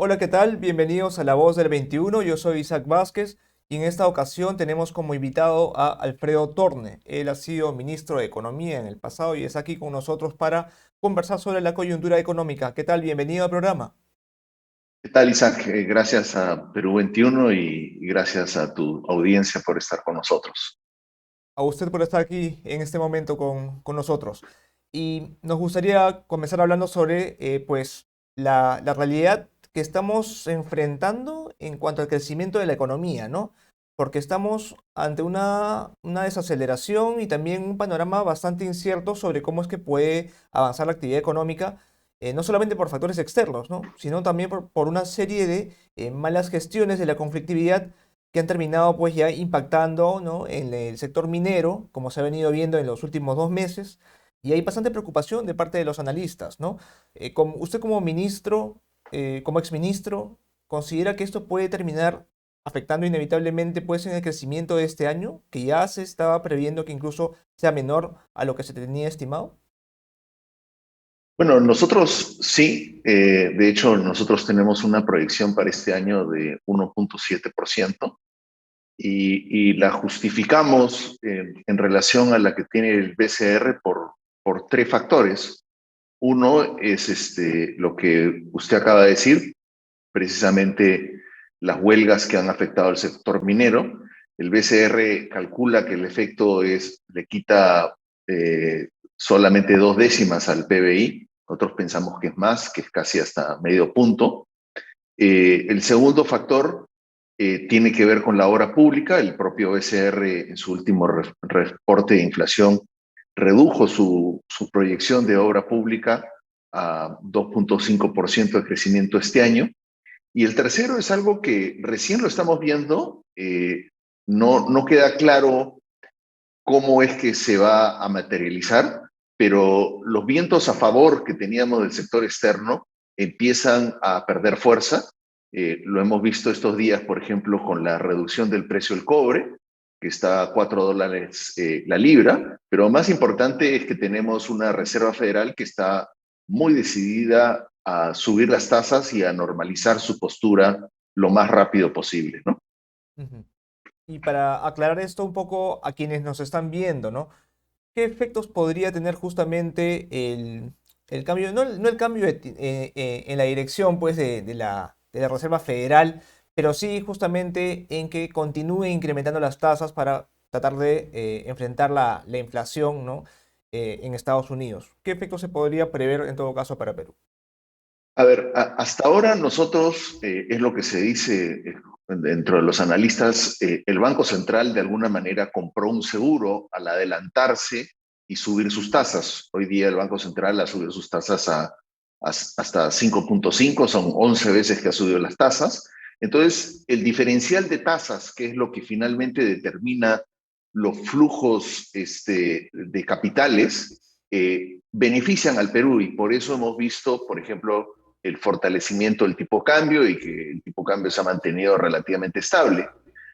Hola, ¿qué tal? Bienvenidos a La Voz del 21. Yo soy Isaac Vázquez y en esta ocasión tenemos como invitado a Alfredo Torne. Él ha sido ministro de Economía en el pasado y es aquí con nosotros para conversar sobre la coyuntura económica. ¿Qué tal? Bienvenido al programa. ¿Qué tal, Isaac? Gracias a Perú 21 y gracias a tu audiencia por estar con nosotros. A usted por estar aquí en este momento con nosotros. Y nos gustaría comenzar hablando sobre pues la realidad que estamos enfrentando en cuanto al crecimiento de la economía, ¿no? Porque estamos ante una desaceleración y también un panorama bastante incierto sobre cómo es que puede avanzar la actividad económica, no solamente por factores externos, ¿no? Sino también por una serie de malas gestiones de la conflictividad que han terminado pues ya impactando, ¿no?, en el sector minero, como se ha venido viendo en los últimos 2 meses, y hay bastante preocupación de parte de los analistas, ¿no? Usted como ministro, como exministro, ¿considera que esto puede terminar afectando inevitablemente pues en el crecimiento de este año, que ya se estaba previendo que incluso sea menor a lo que se tenía estimado? Bueno, nosotros sí, de hecho nosotros tenemos una proyección para este año de 1.7% y la justificamos en relación a la que tiene el BCR por tres factores. Uno es lo que usted acaba de decir, precisamente las huelgas que han afectado al sector minero. El BCR calcula que el efecto le quita solamente 2 décimas al PBI. Nosotros pensamos que es más, que es casi hasta medio punto. El segundo factor tiene que ver con la obra pública. El propio BCR en su último reporte de inflación redujo su proyección de obra pública a 2.5% de crecimiento este año. Y el tercero es algo que recién lo estamos viendo, no queda claro cómo es que se va a materializar, pero los vientos a favor que teníamos del sector externo empiezan a perder fuerza. Lo hemos visto estos días, por ejemplo, con la reducción del precio del cobre, que está a $4 la libra, pero más importante es que tenemos una Reserva Federal que está muy decidida a subir las tasas y a normalizar su postura lo más rápido posible, ¿no? Ujú. Y para aclarar esto un poco a quienes nos están viendo, ¿no? ¿Qué efectos podría tener justamente el cambio, no el cambio en la dirección pues, de la Reserva Federal, pero sí justamente en que continúe incrementando las tasas para tratar de enfrentar la inflación, ¿no?, en Estados Unidos? ¿Qué efectos se podría prever en todo caso para Perú? A ver, hasta ahora nosotros, es lo que se dice dentro de los analistas, el Banco Central de alguna manera compró un seguro al adelantarse y subir sus tasas. Hoy día el Banco Central ha subido sus tasas hasta 5.5, son 11 veces que ha subido las tasas. Entonces, el diferencial de tasas, que es lo que finalmente determina los flujos de capitales, benefician al Perú y por eso hemos visto, por ejemplo, el fortalecimiento del tipo cambio y que el tipo cambio se ha mantenido relativamente estable.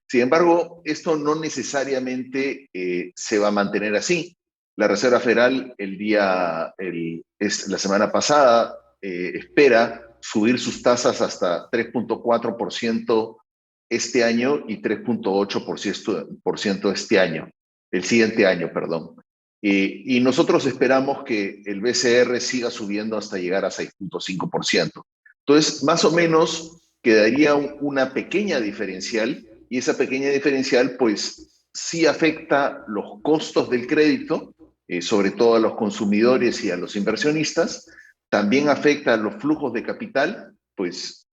Sin embargo, esto no necesariamente se va a mantener así. La Reserva Federal la semana pasada espera subir sus tasas hasta 3.4% este año y 3.8% este año, el siguiente año, perdón. Y nosotros esperamos que el BCR siga subiendo hasta llegar a 6.5%. Entonces, más o menos quedaría una pequeña diferencial y esa pequeña diferencial pues sí afecta los costos del crédito, sobre todo a los consumidores y a los inversionistas, también afecta a los flujos de capital, pues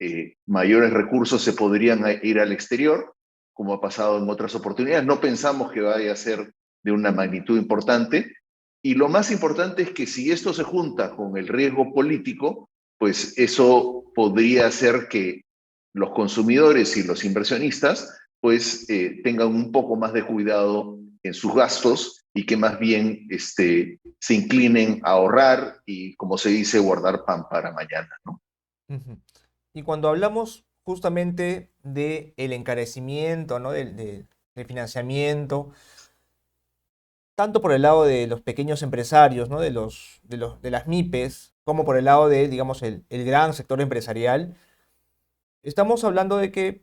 mayores recursos se podrían ir al exterior, como ha pasado en otras oportunidades. No pensamos que vaya a ser de una magnitud importante. Y lo más importante es que si esto se junta con el riesgo político, pues eso podría hacer que los consumidores y los inversionistas pues tengan un poco más de cuidado en sus gastos y que más bien se inclinen a ahorrar y, como se dice, guardar pan para mañana, ¿no? Ujú. Y cuando hablamos justamente del encarecimiento, ¿no?, del financiamiento, tanto por el lado de los pequeños empresarios, ¿no?, de las MIPES, como por el lado de, digamos, el gran sector empresarial. estamos hablando de que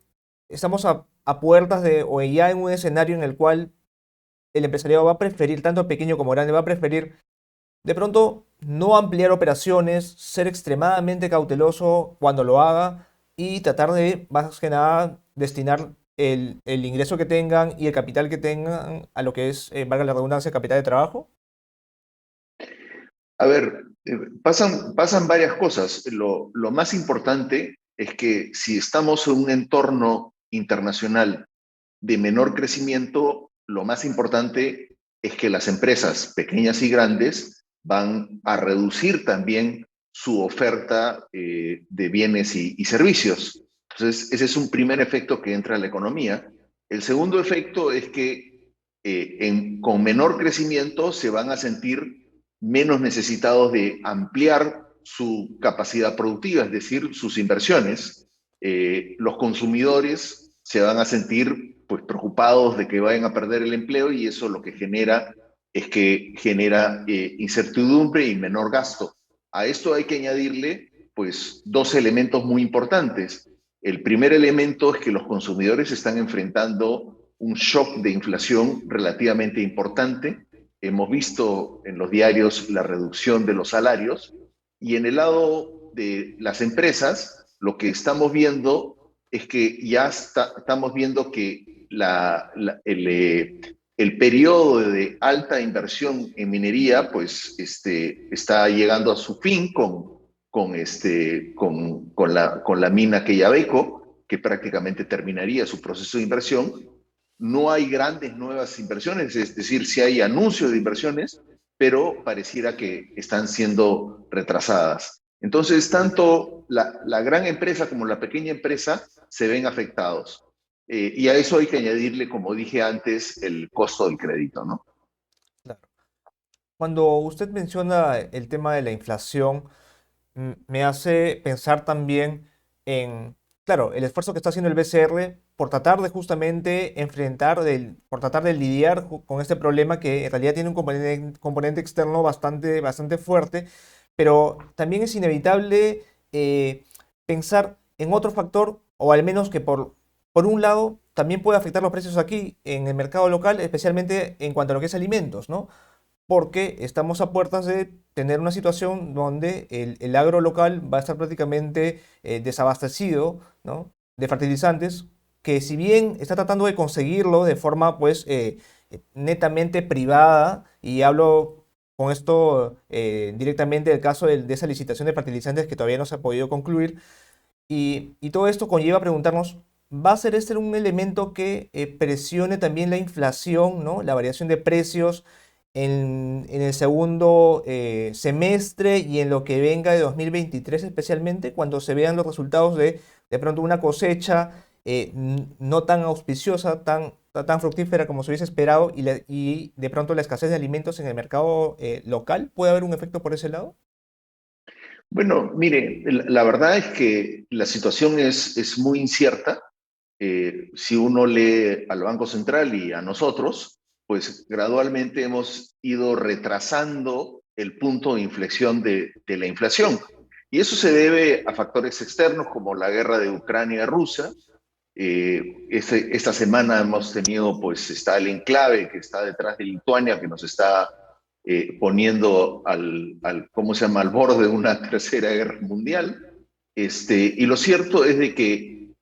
estamos a puertas de, o ya en un escenario en el cual el empresariado va a preferir, tanto pequeño como grande, va a preferir de pronto no ampliar operaciones, ser extremadamente cauteloso cuando lo haga y tratar de, más que nada, destinar el ingreso que tengan y el capital que tengan a lo que es, valga la redundancia, capital de trabajo. A ver, pasan varias cosas. Lo más importante es que si estamos en un entorno internacional de menor crecimiento, lo más importante es que las empresas pequeñas y grandes van a reducir también su oferta de bienes y servicios. Entonces, ese es un primer efecto que entra en la economía. El segundo efecto es que con menor crecimiento se van a sentir menos necesitados de ampliar su capacidad productiva, es decir, sus inversiones. Los consumidores se van a sentir pues preocupados de que vayan a perder el empleo y eso lo que genera es que genera incertidumbre y menor gasto. A esto hay que añadirle pues dos elementos muy importantes. El primer elemento es que los consumidores están enfrentando un shock de inflación relativamente importante. Hemos visto en los diarios la reducción de los salarios y en el lado de las empresas lo que estamos viendo es que estamos viendo que el periodo de alta inversión en minería pues está llegando a su fin con la mina Quellaveco, que prácticamente terminaría su proceso de inversión. No hay grandes nuevas inversiones, es decir, sí hay anuncios de inversiones, pero pareciera que están siendo retrasadas. Entonces, tanto la gran empresa como la pequeña empresa se ven afectados. Y a eso hay que añadirle, como dije antes, el costo del crédito, ¿no? Claro. Cuando usted menciona el tema de la inflación, me hace pensar también en, claro, el esfuerzo que está haciendo el BCR por tratar de justamente enfrentar, por tratar de lidiar con este problema que en realidad tiene un componente externo bastante fuerte, pero también es inevitable pensar en otro factor, o al menos que por un lado también puede afectar los precios aquí en el mercado local, especialmente en cuanto a lo que es alimentos, ¿no? Porque estamos a puertas de tener una situación donde el agro local va a estar prácticamente desabastecido, ¿no? De fertilizantes, que si bien está tratando de conseguirlo de forma pues netamente privada, y hablo con esto directamente del caso de esa licitación de fertilizantes que todavía no se ha podido concluir, y todo esto conlleva a preguntarnos, ¿va a ser este un elemento que presione también la inflación, ¿no? La variación de precios en el segundo semestre y en lo que venga de 2023 especialmente, cuando se vean los resultados de pronto una cosecha no tan auspiciosa, tan fructífera como se hubiese esperado y de pronto la escasez de alimentos en el mercado local? ¿Puede haber un efecto por ese lado? Bueno, mire, la verdad es que la situación es muy incierta. Si uno lee al Banco Central y a nosotros, pues gradualmente hemos ido retrasando el punto de inflexión de la inflación. Y eso se debe a factores externos como la guerra de Ucrania y Rusia. Esta semana hemos tenido, pues está el enclave que está detrás de Lituania, que nos está poniendo ¿cómo se llama?, al borde de una tercera guerra mundial. Y lo cierto es de que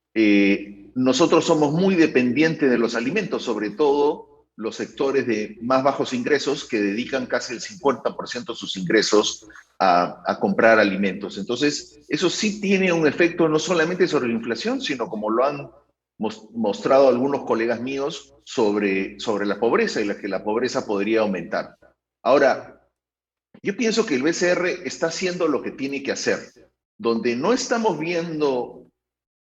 nosotros somos muy dependientes de los alimentos, sobre todo los sectores de más bajos ingresos que dedican casi el 50% de sus ingresos a comprar alimentos. Entonces, eso sí tiene un efecto no solamente sobre la inflación, sino como lo han mostrado algunos colegas míos sobre la pobreza y que la pobreza podría aumentar. Ahora, yo pienso que el BCR está haciendo lo que tiene que hacer. Donde no estamos viendo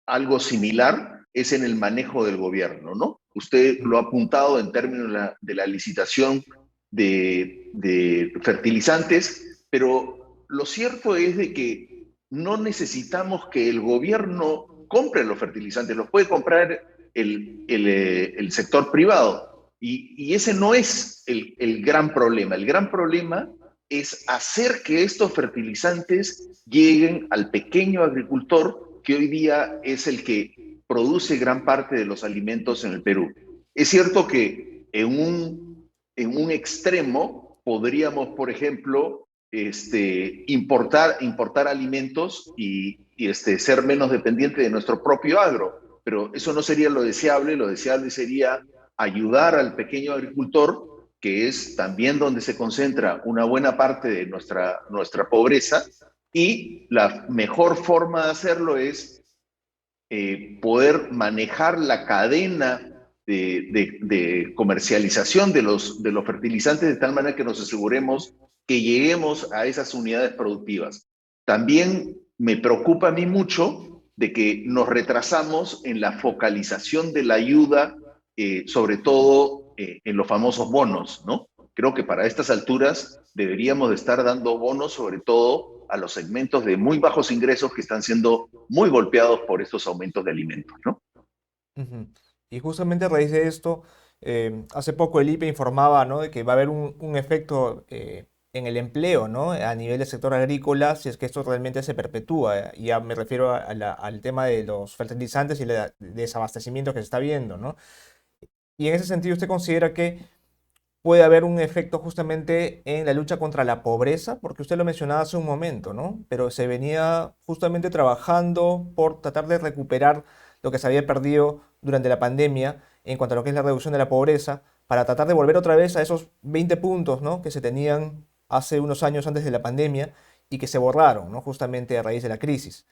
algo similar es en el manejo del gobierno, ¿no? Usted lo ha apuntado en términos de la licitación de fertilizantes, pero lo cierto es de que no necesitamos que el gobierno compre los fertilizantes, los puede comprar el sector privado. Y ese no es el gran problema. El gran problema es hacer que estos fertilizantes lleguen al pequeño agricultor que hoy día es el que produce gran parte de los alimentos en el Perú. Es cierto que en un extremo podríamos, por ejemplo, importar alimentos y ser menos dependiente de nuestro propio agro, pero eso no sería lo deseable sería ayudar al pequeño agricultor, que es también donde se concentra una buena parte de nuestra pobreza, y la mejor forma de hacerlo es poder manejar la cadena de comercialización de los fertilizantes de tal manera que nos aseguremos que lleguemos a esas unidades productivas. También me preocupa a mí mucho de que nos retrasamos en la focalización de la ayuda, sobre todo en los famosos bonos, ¿no? Creo que para estas alturas deberíamos de estar dando bonos, sobre todo a los segmentos de muy bajos ingresos que están siendo muy golpeados por estos aumentos de alimentos, ¿no? Ujú. Y justamente a raíz de esto, hace poco el IPE informaba, ¿no?, de que va a haber un efecto en el empleo, ¿no?, a nivel del sector agrícola, si es que esto realmente se perpetúa. Y ya me refiero al tema de los fertilizantes y el desabastecimiento que se está viendo, ¿no? Y en ese sentido, ¿usted considera que puede haber un efecto justamente en la lucha contra la pobreza? Porque usted lo mencionaba hace un momento, ¿no? Pero se venía justamente trabajando por tratar de recuperar lo que se había perdido durante la pandemia en cuanto a lo que es la reducción de la pobreza, para tratar de volver otra vez a esos 20 puntos, ¿no?, que se tenían hace unos años antes de la pandemia y que se borraron, ¿no?, justamente a raíz de la crisis.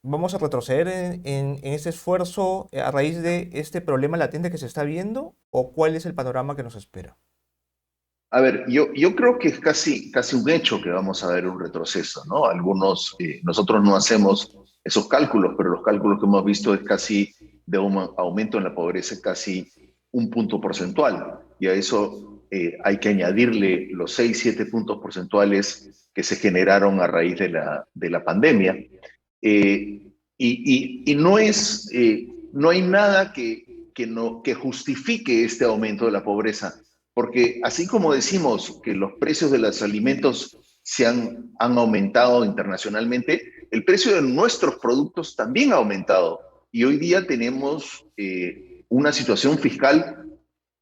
¿Vamos a retroceder en ese esfuerzo a raíz de este problema latente que se está viendo? ¿O cuál es el panorama que nos espera? A ver, yo creo que es casi un hecho que vamos a ver un retroceso, ¿no? Algunos, nosotros no hacemos esos cálculos, pero los cálculos que hemos visto es casi de un aumento en la pobreza, casi un punto porcentual. Y a eso hay que añadirle los 6, 7 puntos porcentuales que se generaron a raíz de la pandemia. Y no hay nada que justifique este aumento de la pobreza, porque así como decimos que los precios de los alimentos han aumentado internacionalmente, el precio de nuestros productos también ha aumentado. Y hoy día tenemos una situación fiscal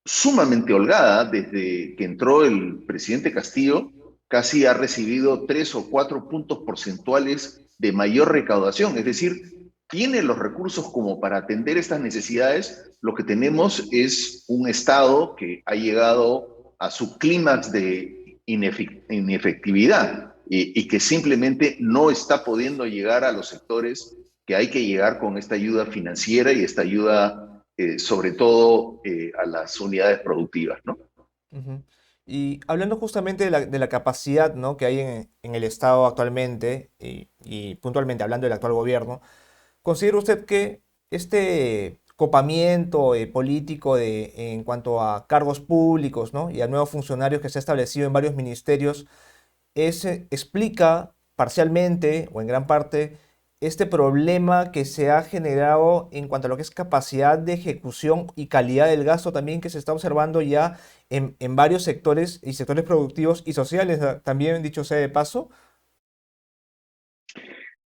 sumamente holgada. Desde que entró el presidente Castillo, casi ha recibido 3 o 4 puntos porcentuales de mayor recaudación. Es decir, tiene los recursos como para atender estas necesidades. Lo que tenemos es un Estado que ha llegado a su clímax de inefectividad y que simplemente no está pudiendo llegar a los sectores que hay que llegar con esta ayuda financiera y esta ayuda, sobre todo, a las unidades productivas, ¿no? Ujú. Y hablando justamente de la capacidad, ¿no?, que hay en el Estado actualmente, y puntualmente hablando del actual gobierno, ¿considera usted que este copamiento político en cuanto a cargos públicos, ¿no?, y a nuevos funcionarios que se ha establecido en varios ministerios explica parcialmente o en gran parte este problema que se ha generado en cuanto a lo que es capacidad de ejecución y calidad del gasto también, que se está observando ya en varios sectores y sectores productivos y sociales, también dicho sea de paso?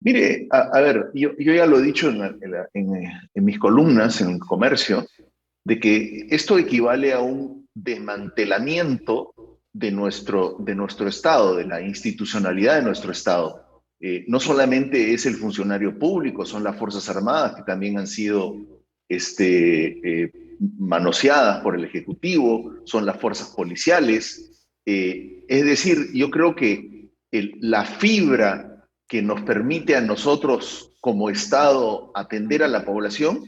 Mire, a ver, yo ya lo he dicho en mis columnas, en el comercio, de que esto equivale a un desmantelamiento de nuestro Estado, de la institucionalidad de nuestro Estado. No solamente es el funcionario público, son las Fuerzas Armadas que también han sido manoseadas por el Ejecutivo, son las fuerzas policiales. Es decir, yo creo que la fibra que nos permite a nosotros como Estado atender a la población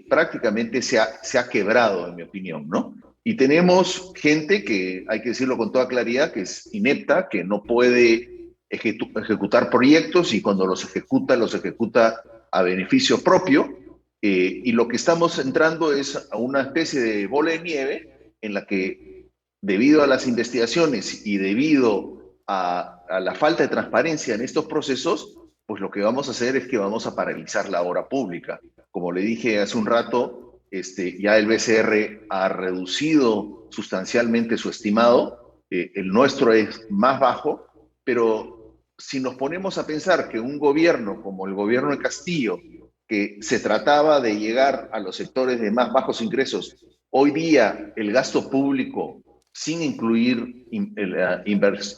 prácticamente se ha quebrado, en mi opinión, ¿no? Y tenemos gente que, hay que decirlo con toda claridad, que es inepta, que no puede ejecutar proyectos y cuando los ejecuta a beneficio propio. Y lo que estamos entrando es a una especie de bola de nieve en la que, debido a las investigaciones y debido a la falta de transparencia en estos procesos, pues lo que vamos a hacer es que vamos a paralizar la obra pública. Como le dije hace un rato, ya el BCR ha reducido sustancialmente su estimado, el nuestro es más bajo, pero si nos ponemos a pensar que un gobierno como el gobierno de Castillo, que se trataba de llegar a los sectores de más bajos ingresos, hoy día el gasto público, sin incluir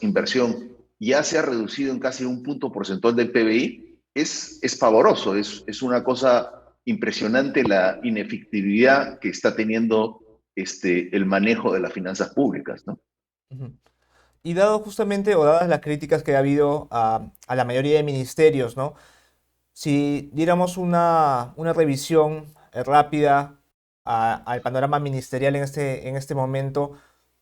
inversión, ya se ha reducido en casi un punto porcentual del PBI, es pavoroso, es una cosa impresionante la inefectividad que está teniendo el manejo de las finanzas públicas, ¿no? Ujú. Y dado justamente, o dadas las críticas que ha habido a la mayoría de ministerios, ¿no? Si diéramos una revisión rápida al panorama ministerial en este momento,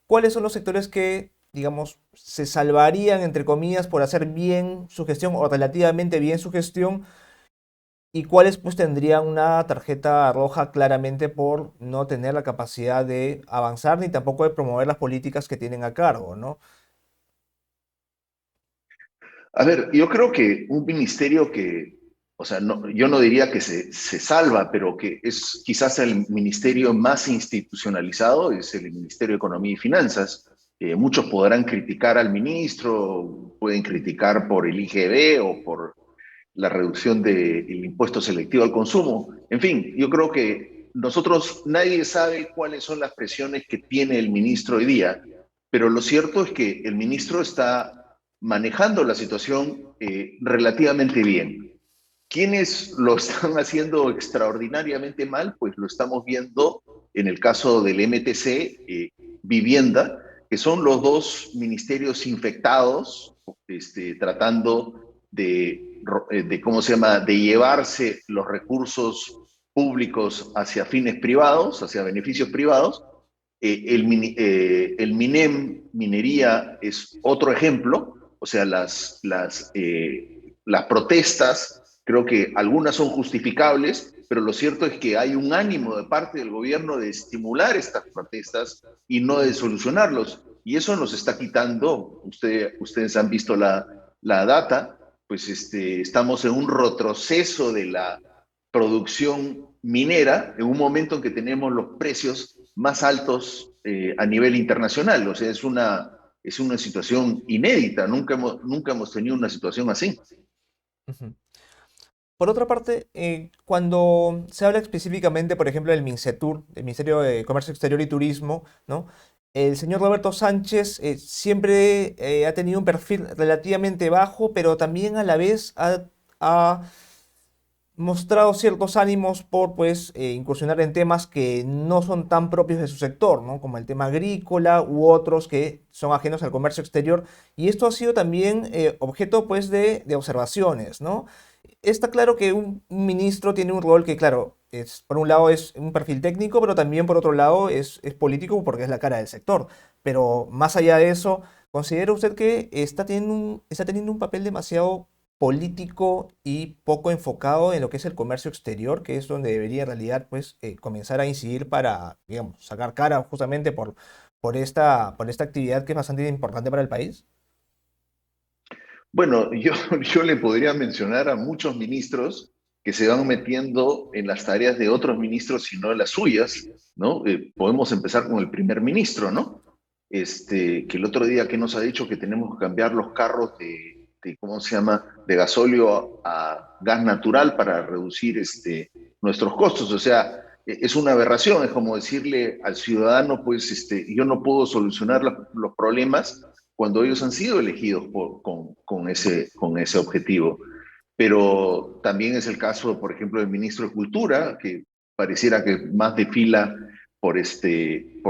¿cuáles son los sectores que, digamos, se salvarían, entre comillas, por hacer bien su gestión o relativamente bien su gestión? ¿Y cuáles pues tendrían una tarjeta roja claramente por no tener la capacidad de avanzar ni tampoco de promover las políticas que tienen a cargo, ¿no? A ver, yo creo que un ministerio que, o sea, no, yo no diría que se salva, pero que es quizás el ministerio más institucionalizado, es el Ministerio de Economía y Finanzas. Muchos podrán criticar al ministro, pueden criticar por el IGB o por la reducción del impuesto selectivo al consumo. En fin, yo creo que nosotros, nadie sabe cuáles son las presiones que tiene el ministro hoy día, pero lo cierto es que el ministro está manejando la situación relativamente bien. ¿Quiénes lo están haciendo extraordinariamente mal? Pues lo estamos viendo en el caso del MTC, Vivienda, que son los dos ministerios infectados, tratando ¿cómo se llama?, de llevarse los recursos públicos hacia fines privados, hacia beneficios privados. El MINEM, minería, es otro ejemplo. O sea, las protestas, creo que algunas son justificables, pero lo cierto es que hay un ánimo de parte del gobierno de estimular estas protestas y no de solucionarlos. Y eso nos está quitando, ustedes han visto la data, pues estamos en un retroceso de la producción minera en un momento en que tenemos los precios más altos a nivel internacional. O sea, es una situación inédita, nunca hemos tenido una situación así. Ujú. Por otra parte, cuando se habla específicamente, por ejemplo, del MINCETUR, del Ministerio de Comercio Exterior y Turismo, ¿no? El señor Roberto Sánchez siempre ha tenido un perfil relativamente bajo, pero también a la vez ha mostrado ciertos ánimos por pues incursionar en temas que no son tan propios de su sector, ¿no? Como el tema agrícola u otros que son ajenos al comercio exterior. Y esto ha sido también objeto pues de observaciones, ¿no? Está claro que un ministro tiene un rol que, claro, es, por un lado es un perfil técnico, pero también por otro lado es político porque es la cara del sector. Pero más allá de eso, ¿considera usted que está teniendo un papel demasiado político y poco enfocado en lo que es el comercio exterior, que es donde debería en realidad pues, comenzar a incidir para, digamos, sacar cara justamente por esta actividad que es bastante importante para el país? Bueno, yo le podría mencionar a muchos ministros que se van metiendo en las tareas de otros ministros y no en las suyas, ¿no? Podemos empezar con el primer ministro, ¿no? Que el otro día que nos ha dicho que tenemos que cambiar los carros ¿cómo se llama?, de gasóleo a gas natural para reducir nuestros costos. O sea, es una aberración, es como decirle al ciudadano, pues, yo no puedo solucionar los problemas cuando ellos han sido elegidos con ese objetivo. Pero también es el caso, por ejemplo, del ministro de Cultura, que pareciera que más desfila por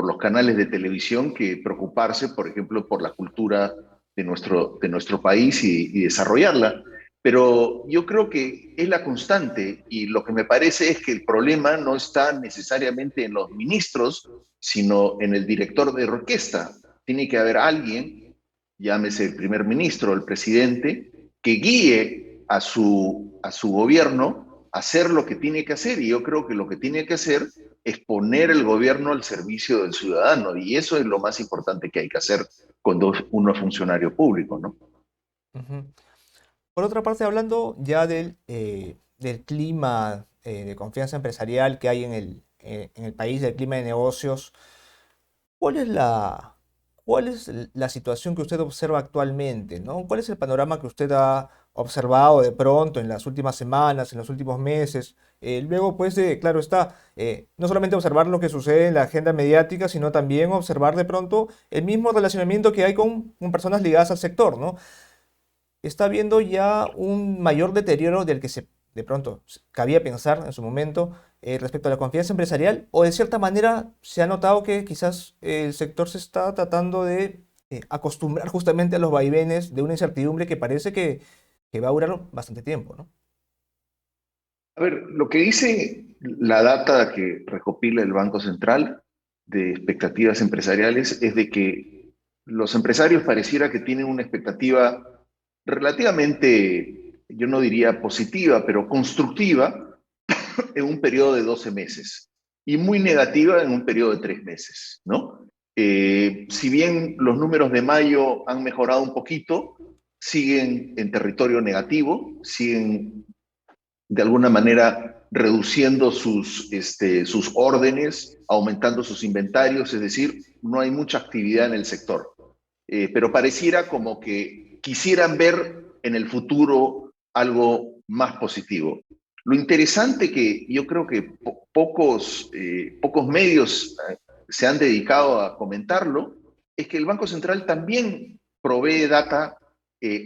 los canales de televisión que preocuparse, por ejemplo, por la cultura de nuestro país y desarrollarla. Pero yo creo que es la constante y lo que me parece es que el problema no está necesariamente en los ministros, sino en el director de orquesta. Tiene que haber alguien, llámese el primer ministro o el presidente, que guíe a su gobierno a hacer lo que tiene que hacer. Y yo creo que lo que tiene que hacer es poner el gobierno al servicio del ciudadano. Y eso es lo más importante que hay que hacer cuando uno es funcionario público, ¿no? Ujú. Por otra parte, hablando ya del clima de confianza empresarial que hay en el país, del clima de negocios, ¿cuál es ¿cuál es la situación que usted observa actualmente, ¿no? ¿Cuál es el panorama que usted ha observado de pronto en las últimas semanas, en los últimos meses? Luego, pues, claro está, no solamente observar lo que sucede en la agenda mediática, sino también observar de pronto el mismo relacionamiento que hay con personas ligadas al sector, ¿no? Está habiendo ya un mayor deterioro del que de pronto cabía pensar en su momento respecto a la confianza empresarial, o de cierta manera se ha notado que quizás el sector se está tratando de acostumbrar justamente a los vaivenes de una incertidumbre que parece que va a durar bastante tiempo, ¿no? A ver, lo que dice la data que recopila el Banco Central de expectativas empresariales es de que los empresarios pareciera que tienen una expectativa relativamente, yo no diría positiva, pero constructiva en un periodo de 12 meses y muy negativa en un periodo de 3 meses, ¿no? Si bien los números de mayo han mejorado un poquito, siguen en territorio negativo, siguen de alguna manera reduciendo sus órdenes, aumentando sus inventarios, es decir, no hay mucha actividad en el sector. Pero pareciera como que quisieran ver en el futuro algo más positivo. Lo interesante que yo creo que pocos medios se han dedicado a comentarlo es que el Banco Central también provee data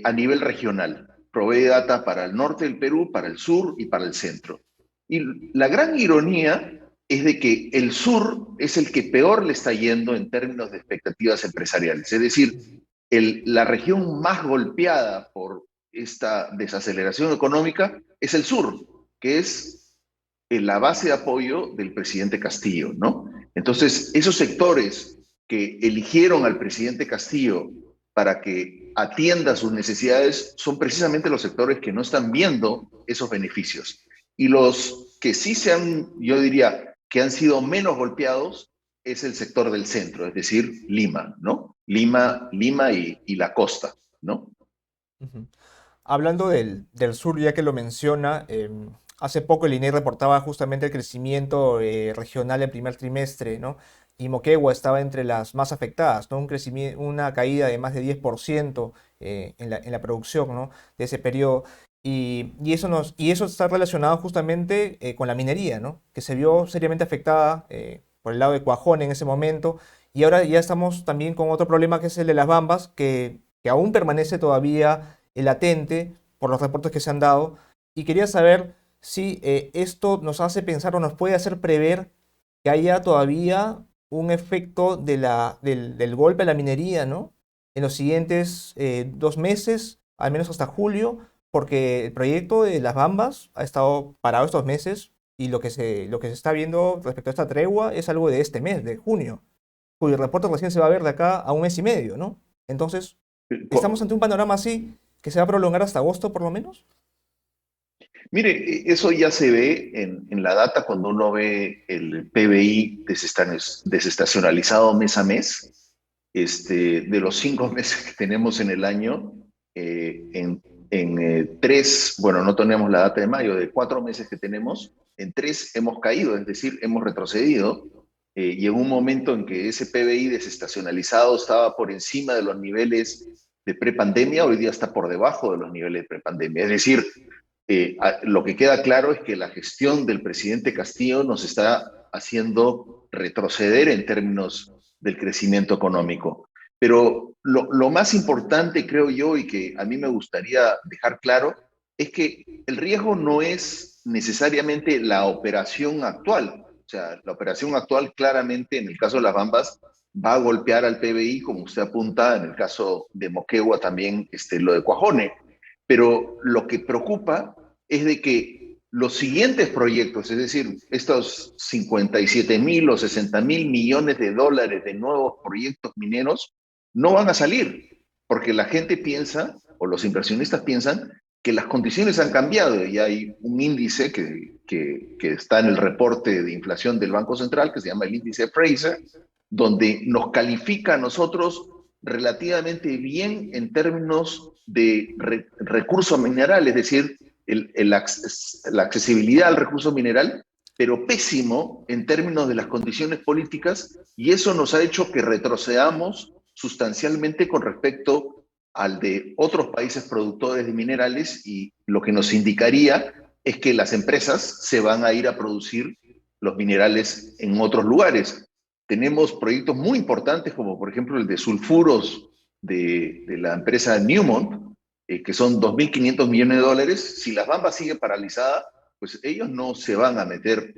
a nivel regional. Provee data para el norte del Perú, para el sur y para el centro. Y la gran ironía es de que el sur es el que peor le está yendo en términos de expectativas empresariales. Es decir, la región más golpeada por esta desaceleración económica es el sur, que es la base de apoyo del presidente Castillo, ¿no? Entonces, esos sectores que eligieron al presidente Castillo para que atienda sus necesidades son precisamente los sectores que no están viendo esos beneficios. Y los que sí se han, yo diría, que han sido menos golpeados es el sector del centro, es decir, Lima, ¿no? Lima y la costa, ¿no? Ujú. Hablando del sur, ya que lo menciona, hace poco el INEI reportaba justamente el crecimiento regional en primer trimestre, ¿no? Y Moquegua estaba entre las más afectadas, ¿no? Un crecimiento, una caída de más de 10% en la producción, ¿no? De ese periodo. Y eso está relacionado justamente con la minería, ¿no? Que se vio seriamente afectada por el lado de Cuajone en ese momento. Y ahora ya estamos también con otro problema que es el de las Bambas, que aún permanece todavía latente por los reportes que se han dado. Y quería saber si esto nos hace pensar o nos puede hacer prever que haya todavía un efecto del golpe a la minería, ¿no? En los siguientes 2 meses, al menos hasta julio, porque el proyecto de las Bambas ha estado parado estos meses y lo que se está viendo respecto a esta tregua es algo de este mes, de junio, cuyo reporte recién se va a ver de acá a un mes y medio, ¿no? Entonces, ¿estamos ante un panorama así que se va a prolongar hasta agosto por lo menos? Mire, eso ya se ve en la data cuando uno ve el PBI desestacionalizado mes a mes. De los 5 meses que tenemos en el año, tres, bueno, no tenemos la data de mayo, de 4 meses que tenemos, en tres hemos caído, es decir, hemos retrocedido. Y en un momento en que ese PBI desestacionalizado estaba por encima de los niveles de prepandemia, hoy día está por debajo de los niveles de prepandemia. Es decir, lo que queda claro es que la gestión del presidente Castillo nos está haciendo retroceder en términos del crecimiento económico. Pero lo más importante, creo yo, y que a mí me gustaría dejar claro, es que el riesgo no es necesariamente la operación actual. O sea, la operación actual claramente, en el caso de las Bambas, va a golpear al PBI, como usted apunta, en el caso de Moquegua también lo de Cuajone. Pero lo que preocupa es de que los siguientes proyectos, es decir, estos 57.000 o 60.000 millones de dólares de nuevos proyectos mineros, no van a salir, porque la gente piensa, o los inversionistas piensan, que las condiciones han cambiado y hay un índice que está en el reporte de inflación del Banco Central, que se llama el índice Fraser, donde nos califica a nosotros relativamente bien en términos de recurso mineral, es decir, la accesibilidad al recurso mineral, pero pésimo en términos de las condiciones políticas, y eso nos ha hecho que retrocedamos sustancialmente con respecto al de otros países productores de minerales, y lo que nos indicaría es que las empresas se van a ir a producir los minerales en otros lugares. Tenemos proyectos muy importantes como por ejemplo el de sulfuros de la empresa Newmont, que son 2.500 millones de dólares. Si las Bambas sigue paralizada, pues ellos no se van a meter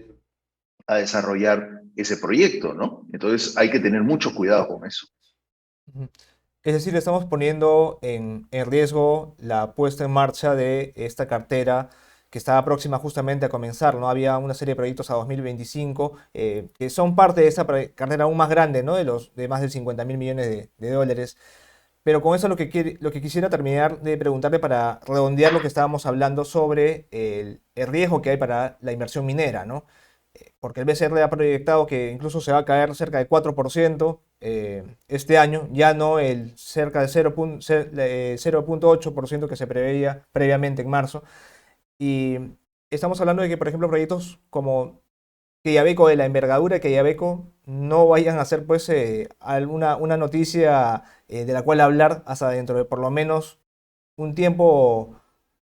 a desarrollar ese proyecto, ¿no? Entonces hay que tener mucho cuidado con eso. Ujú. Es decir, estamos poniendo en riesgo la puesta en marcha de esta cartera que estaba próxima justamente a comenzar, ¿no? Había una serie de proyectos a 2025 que son parte de esa cartera aún más grande, ¿no? De más de 50.000 millones de dólares. Pero con eso lo que quisiera terminar de preguntarle para redondear lo que estábamos hablando sobre el riesgo que hay para la inversión minera, ¿no? Porque el BCR ha proyectado que incluso se va a caer cerca de 4% este año, ya no el cerca de 0.8% que se preveía previamente en marzo. Y estamos hablando de que, por ejemplo, proyectos como Quellaveco, de la envergadura de Quellaveco, no vayan a ser pues alguna una noticia de la cual hablar hasta dentro de por lo menos un tiempo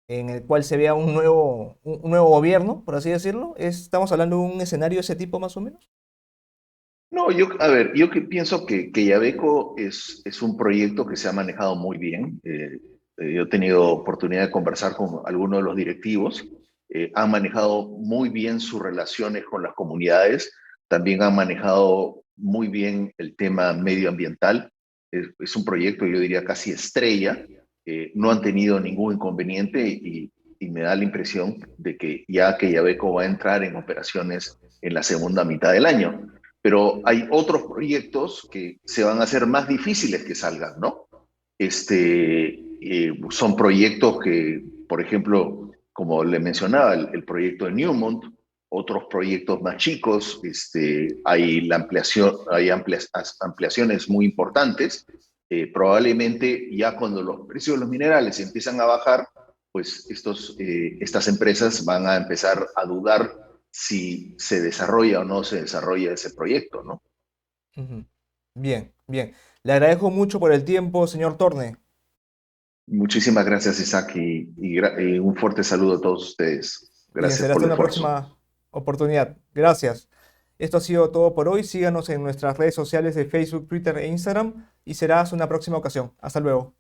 en el cual se vea un nuevo gobierno, por así decirlo. Estamos hablando de un escenario de ese tipo más o menos. No, yo, a ver, yo que pienso que Yabeco es un proyecto que se ha manejado muy bien. Yo he tenido oportunidad de conversar con algunos de los directivos. Han manejado muy bien sus relaciones con las comunidades. También han manejado muy bien el tema medioambiental. Es un proyecto, yo diría, casi estrella. No han tenido ningún inconveniente, y me da la impresión de que ya que Yabeco va a entrar en operaciones en la segunda mitad del año. Pero hay otros proyectos que se van a hacer más difíciles que salgan, ¿no? Son proyectos que, por ejemplo, como le mencionaba, el proyecto de Newmont, otros proyectos más chicos, hay la ampliación, hay ampliaciones muy importantes. Probablemente ya cuando los precios de los minerales empiezan a bajar, pues estas empresas van a empezar a dudar si se desarrolla o no se desarrolla ese proyecto, ¿no? Ujú. Bien, bien. Le agradezco mucho por el tiempo, señor Torne. Muchísimas gracias, Isaac, y un fuerte saludo a todos ustedes. Bien, Gracias será por hasta el una esfuerzo. próxima oportunidad. Gracias. Esto ha sido todo por hoy. Síganos en nuestras redes sociales de Facebook, Twitter e Instagram y será hasta una próxima ocasión. Hasta luego.